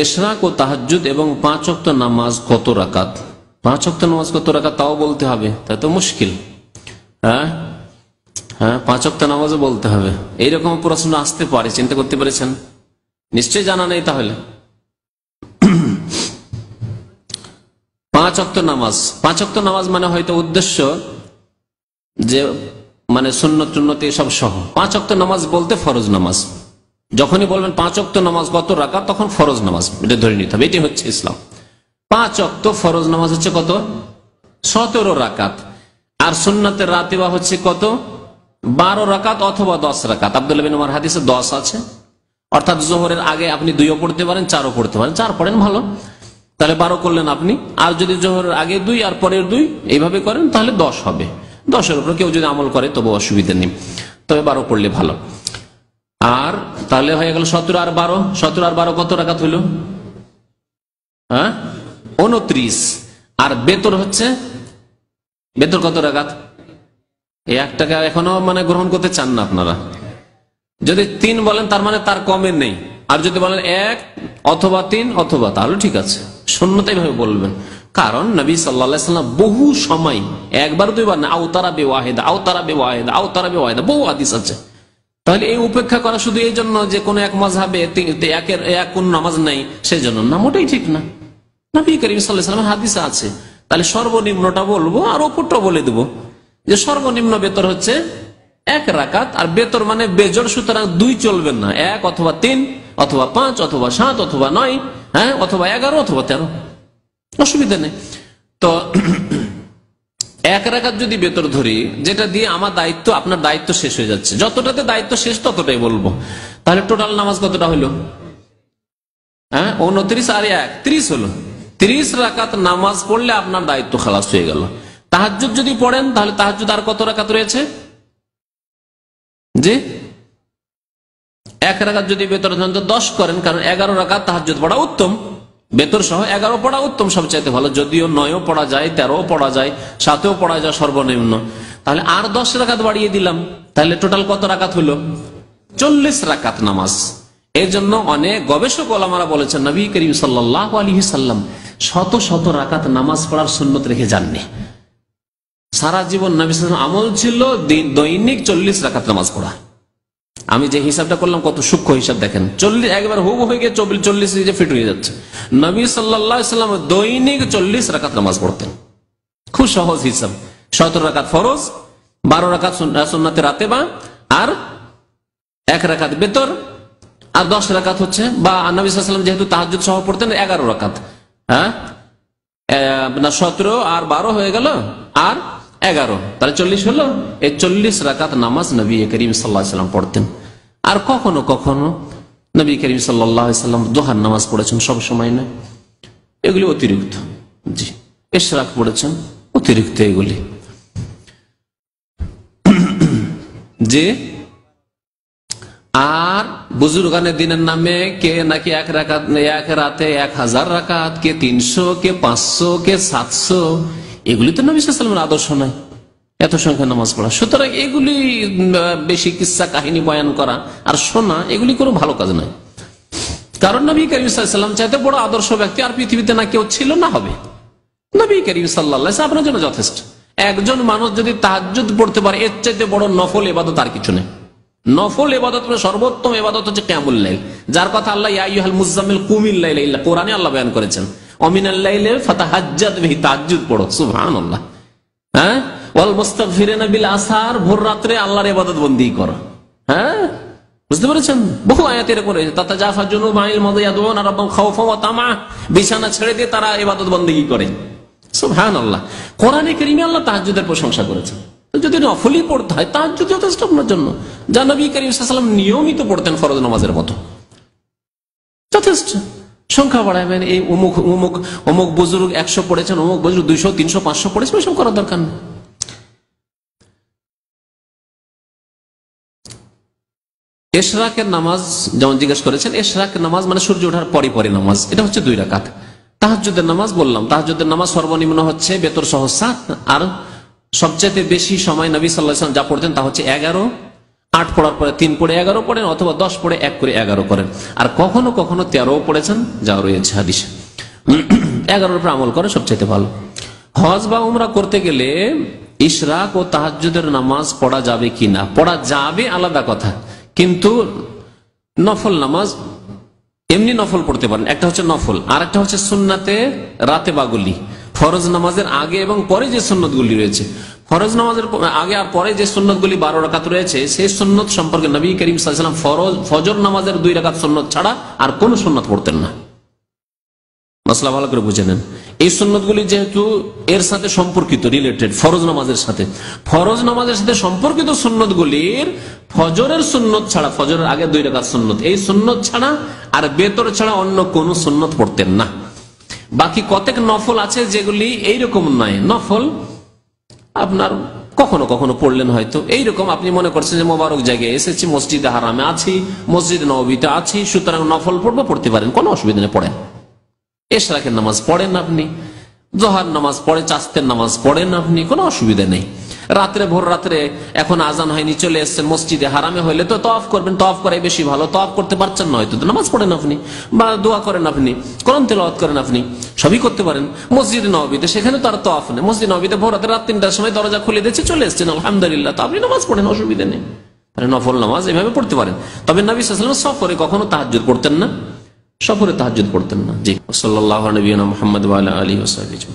ইশরাক ও তাহাজ্জুদ এবং 5 ওয়াক্ত নামাজ কত রাকাত? 5 ওয়াক্ত নামাজ কত রাকাত তাও বলতে হবে, তাই তো মুশকিল। হ্যাঁ, 5 ওয়াক্ত নামাজও বলতে হবে। এইরকম প্রশ্ন আসতে পারে, চিন্তা করতে পেরেছেন? নিশ্চয়ই জানা নেই তাহলে। 5 ওয়াক্ত নামাজ, 5 ওয়াক্ত নামাজ মানে হয়তো উদ্দেশ্য যে মানে সুন্নত টুন্নত এসব সহ। 5 ওয়াক্ত নামাজ বলতে ফরজ নামাজ। যখনই বলবেন 5 ওয়াক্ত নামাজ কত রাকাত, তখন ফরজ নামাজ এটা ধরে নিতে হবে। এটি হচ্ছে ইসলাম। 5 ওয়াক্ত ফরজ নামাজ হচ্ছে কত? 17 রাকাত। আর সুন্নতের রাতিবা হচ্ছে কত? 12 রাকাত অথবা 10 রাকাত। আব্দুল্লাহ বিন উমর হাদিসে 10 আছে, অর্থাৎ জোহরের আগে আপনি 2ও পড়তে পারেন, 4ও পড়তে পারেন। 4 পড়েন ভালো, তাহলে 12 করলেন আপনি। আর যদি জোহরের আগে 2 আর পরের 2 এইভাবে করেন তাহলে 10 হবে। 10-এর উপর কেউ যদি আমল করে তবু অসুবিধা নেই, তবে 12 পড়লে ভালো। আর তাহলে হয়ে গেল 17 আর 12। 17 আর 12 কত রাকাত হইল? 29। আর বেতর হচ্ছে, বেতর কত রাকাত? 1 টাকা এখনো মানে গ্রহণ করতে চান না আপনারা। যদি 3 বলেন তার মানে তার কমে নেই, আর যদি বলেন 1 অথবা 3 অথবা, তাহলে ঠিক আছে, সুন্নতাই ভাবে বলবেন। কারণ নবী সাল্লাল্লাহু আলাইহি ওয়াসাল্লাম বহু সময়, একবার 2বার না, আওতারা বিওয়াহিদা, আওতারা বিওয়াহিদা, আওতারা বিওয়াহিদা, বহু হাদিস আছে। তাহলে এই উপেক্ষা করা শুধু এই জন্য যে কোন এক মাযহাবে এক কোন নামাজ নাই সেই জন্য না, মোটেই ঠিক না। নবী করিম সাল্লাল্লাহু আলাইহি ওয়াসাল্লামের হাদিস আছে। তাহলে সর্বনিম্নটা বলবো আর উপরটা বলে দেবো যে সর্বনিম্ন বেতর হচ্ছে 1 রাকাত। আর বেতর মানে বেজোড়, সুতরাং 2 চলবেন না, 1 অথবা 3 অথবা 5 অথবা 7 অথবা 9, অথবা 11 অথবা 13, অসুবিধা নেই। তো 1 রাকাত যদি বেতর ধরি, যেটা দিয়ে আমার দায়িত্ব, আপনার দায়িত্ব শেষ হয়ে যাচ্ছে, যতটাতে দায়িত্ব শেষ ততটাই বলবো। তাহলে টোটাল নামাজ কতটা হইল? 29 আর 1 30 হলো। 30 রাকাত নামাজ পড়লে আপনার দায়িত্ব খালাস হয়ে গেল। তাহাজ্জুদ যদি পড়েন তাহলে তাহাজ্জুদ আর কত রাকাত রয়েছে? জি, 1 রাকাত যদি বেতর 10 করেন, কারণ 11 রাকাত তাহাজ্জুদ পড়া উত্তম, বেতর সহ 11 পড়া উত্তম, সবচাইতে ভালো। যদিও 9ও পড়া যায়, 13ও পড়া যায়, 7ও পড়া যায় সর্বনিম্ন। তাহলে আর 10 রাকাত বাড়িয়ে দিলাম, তাহলে টোটাল কত রাকাত হলো? 40 রাকাত নামাজ। এর জন্য অনেক গবেষক ওলামারা বলেছেন নবী করিম সাল্লাল্লাহু আলাইহি সাল্লাম শত শত রাকাত নামাজ পড়ার সুন্নত রেখে যাননি। সারা জীবন নবী সাল্লাল্লাহু আলাইহি ওয়াসাল্লাম আমল ছিল দৈনিক 40 রাকাত নামাজ পড়া। আমি যে হিসাবটা করলাম কত সূক্ষ্ম হিসাব দেখেন, 40 একবার হুব হয়ে গিয়ে 40 ফিট হয়ে যাচ্ছে। নবী সাল্লাল্লাহু আলাইহি ওয়াসাল্লাম দৈনিক 40 রাকাত নামাজ পড়তেন। খুব সহজ হিসাব। 17 রাকাত ফরজ, 12 রাকাত সুন্নাতে রাতেবা, আর 1 রাকাত বেতর, আর 10 রাকাত হচ্ছে, বা নবী সাল্লাল্লাহু আলাইহি ওয়াসাল্লাম যেহেতু তাহাজ্জুদ সহ পড়তেন 11 রাকাত, 17 আর 12 হয়ে গেল, আর 11, তাহলে 40 হলো। এই 40 রাকাত নামাজ নবী করিম সাল্লাল্লাহু আলাইহি ওয়াসাল্লাম পড়তেন। আর কখনো কখনো নবী করিম সাল্লাল্লাহু আলাইহি ওয়াসাল্লাম দুহার নামাজ পড়েছেন, সব সময় না, এগুলি অতিরিক্ত। জি, ইশরাক পড়েছেন, অতিরিক্ত এগুলি। যে আর বুজুর্গানের দিনের নামে কে নাকি 1 রাতে 1000 রাকাত, কে 300, কে 500, কে 700, এগুলি তো নবী সাল্লাল্লাহু আলাইহি ওয়াসাল্লামের আদর্শ নয়, এত সংখ্যা নামাজ পড়া। সুতরাং এগুলি বেশি কিসসা কাহিনী বয়ান করা আর শোনা, এগুলি কোনো ভালো কাজ নয়। কারণ নবী করিম সাল্লাল্লাহু আলাইহি ওয়াসাল্লাম চাইতে বড় আদর্শ ব্যক্তি আর পৃথিবীতে না কেউ ছিল না হবে। নবী করিম সাল্লাল্লাহু আলাইহি ওয়াসাল্লাম আপনার জন্য যথেষ্ট। একজন মানুষ যদি তাহাজ্জুদ পড়তে পারে, এর চাইতে বড় নফল ইবাদত আর কিছু নেই। নফল ইবাদত সর্বোত্তম ইবাদত হচ্ছে কিয়ামুল লাইল, যার কথা আল্লাহ ইয়া আইয়ুহাল মুযাম্মিল কুমিল লাইলা ইল্লা, কোরআনে আল্লাহ বয়ান করেছেন, ওয়ামিনাল লাইলি ফাতাহাজ্জাদ বিহি, তাহাজ্জুদ পড়ো, সুবহানাল্লাহ। ওয়াল মুস্তাগফিরিনা বিল আসহার, ভোর রাতে আল্লাহর ইবাদত বন্দেগী করো। বুঝতে পেরেছেন? বহু আয়াতে এরকম রয়েছে, তাতাজাফা জুনুবুহুম আনিল মাদাজি ইয়াদউনা রাব্বাহুম খাওফান ওয়া তামআ, বিছানা ছেড়ে দিয়ে তারা ইবাদত বন্দেগী করে, সুবহানাল্লাহ। কোরআনে কারীমে আল্লাহ তাহাজ্জুদের প্রশংসা করেছেন। যদি নফলই পড়তে হয়, তাহাজ্জুদ যথেষ্ট আপনার জন্য, যা নবী করিম সাল্লাল্লাহু আলাইহি ওয়াসাল্লাম নিয়মিত পড়তেন ফরজ নামাজের মতো, যথেষ্ট। সংখ্যা বাড়াবেন, এই অমুক অমুক অমুক বুজুর্গ 100 পড়েছেন, অমুক বুজুর্গ 200, 300, 500 পড়েছেন, এসব করার দরকার নেই। ইশরাকের নামাজ যেমন জিজ্ঞেস করেছেন, ইশরাকের নামাজ মানে সূর্য ওঠার পরে পরে নামাজ, এটা হচ্ছে 2 রাকাত। তাহাজ্জুদের নামাজ বললাম, তাহাজ্জুদের নামাজ সর্বনিম্ন হচ্ছে বেতর সহ 7, আর সবচেয়ে বেশি সময় নবী সাল্লাল্লাহু আলাইহি ওয়াসাল্লাম যা পড়তেন তা হচ্ছে 11, 8 পড়ার পরে 3 পড়ে 11 পড়েন, অথবা 10 পড়ে 1 করে 11 করেন। আর কখনো কখনো 13ও পড়েছেন, যা রয়েছে হাদিসে। 11-এর উপর আমল করে সবচেয়ে ভালো। হজ বা উমরা করতে গেলে ইশরাক ও তাহাজ্জুদের নামাজ পড়া যাবে কিনা? পড়া যাবে আলাদা কথা, কিন্তু নফল নামাজ এমনি নফল পড়তে পারেন। একটা হচ্ছে নফল, আর একটা হচ্ছে সুন্নাতে রাতে বাগুলি। ফরজ নামাজের আগে এবং পরে যে সুন্নতগুলি রয়েছে, ফরজ নামাজের আগে আর পরে যে সুন্নতগুলি 12 রাকাত রয়েছে, সেই সুন্নত সম্পর্কে নবী করিম সাল্লাল্লাহু আলাইহি ওয়াসাল্লাম ফজর নামাজের 2 রাকাত সুন্নত ছাড়া আর কোন সুন্নত পড়তেন না। মাসলা ভালো করে বুঝে নেন। এই সুন্নতগুলি যেহেতু এর সাথে সম্পর্কিত, রিলেটেড ফরজ নামাজের সাথে, ফরজ নামাজের সাথে সম্পর্কিত সুন্নতগুলির ফজরের সুন্নত ছাড়া, ফজরের আগে 2 রাকাত সুন্নত, এই সুন্নত ছাড়া আর বেতর ছাড়া অন্য কোন সুন্নত পড়তেন না। বাকি কতক নফল আছে যেগুলি এইরকম নয়। নফল আপনার কখনো কখনো পড়লেন, হয়তো এইরকম আপনি মনে করছেন যে মোবারক জায়গায় এসেছি, মসজিদে হারামে আছি, মসজিদ নববীতে আছি, সুতরাং নফল পড়বো, পড়তে পারেন, কোনো অসুবিধা নেই, পড়েন। ইশরাকের নামাজ পড়েন আপনি, জোহর নামাজ পড়ে, চাস্তের নামাজ পড়েন আপনি, কোনো অসুবিধা নেই। রাত্রে ভোর রাত্রে এখন আজান হয়নি, চলে এসছেন মসজিদে হারামে, হইলে তো তওয়াফ করবেন, তওয়াফ করাই বেশি ভালো। তওয়াফ করতে পারছেন না হয়তো, নামাজ পড়েন আপনি, বা দোয়া করেন আপনি, কোরআন তেলাওয়াত করেন আপনি, সবই করতে পারেন। মসজিদে নববীতে, সেখানে তো আর তওয়াফ নেই। মসজিদ নববীতে ভোর রাতে রাত 3টার সময় দরজা খুলে দিয়েছে, চলে এসছেন, আলহামদুলিল্লাহ, তো আপনি নামাজ পড়েন, অসুবিধা নেই। নফল নামাজ এভাবে পড়তে পারেন। তবে নবী সাল্লাল্লাহু আলাইহি ওয়াসাল্লাম সফরে কখনো তাহাজ্জুদ পড়তেন না, সফরে তাহাজ্জুদ পড়তেন না। জি, সাল্লাল্লাহু আলাইহি ওয়া সাল্লাম মুহাম্মদ ওয়া আলা আলিহি ওয়া সাহবিহি।